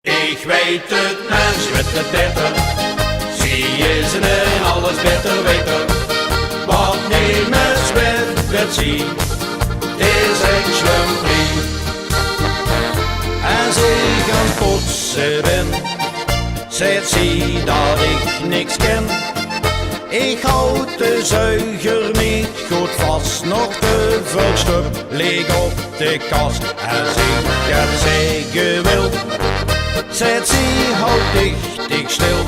Ik weet het, mens weet het beter. Zie is en alles beter weten. Wat niemers werd zie, is een slumpie. Als ik een poetsen ben, zegt zie dat ik niks ken. Ik houd de zuiger niet goed vast, nog te verstupt lig op de kast. Als ik het zeggen wil, zet zie houd dicht stil.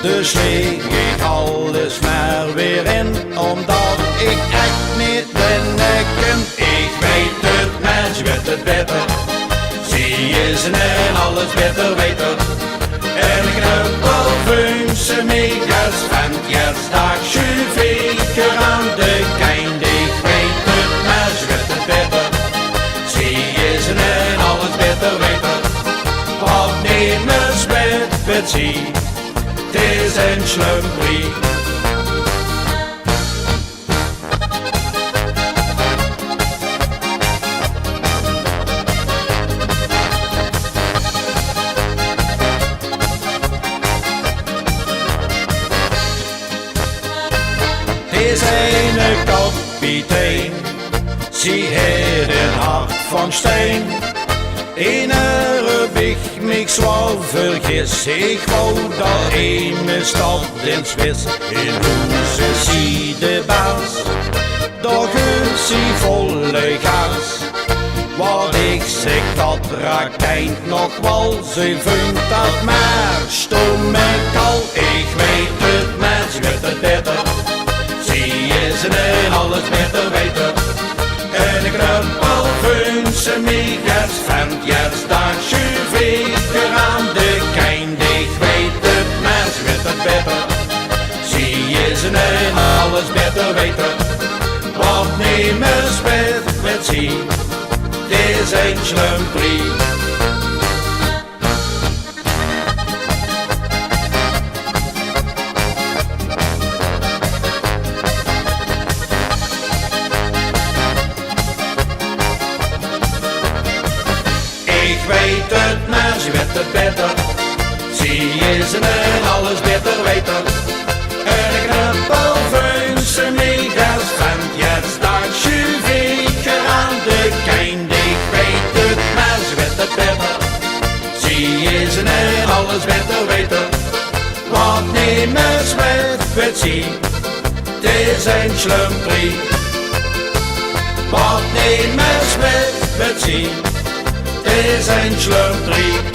Dus leg ik alles maar weer in, omdat ik echt niet ben ken. Ik weet het, mens weet het beter. Zie is en alles beter weten. En ik knuppel funse megas van kerstdag schuiver aan de keind. Ik weet het, mens weet het beter. Zie is en alles beter weten. Wat niemers weet zie, het is een slumpie. Is een kapitein, zie heeft een hart van steen. In een big mix wel vergis, ik wou dat ene stad in Zwis. In huizen zie de baas, doch het zie volle gaas. Wat ik zeg dat raakt eind nog wel, ze vindt dat maar stom en kal. Ik weet het, mens weet het beter. Zie is en alles beter weten. En ik knuppel funse megas van kerstdag schuiver aan de keind. Ik weet het, mens weet het beter. Zie is en alles beter weten. Wat niemers weet zie, het is een slumpie. Ik weet het, maar ze weet het beter. Zie is en alles beter weten. En ik knuppel funse megas van kerstdag schuiver aan de keind. Ik weet het, maar ze weet het beter. Zie is en alles beter weten. Wat niemers weet zie, het is een slumpie. Wat niemers weet zie, het is een slumpie.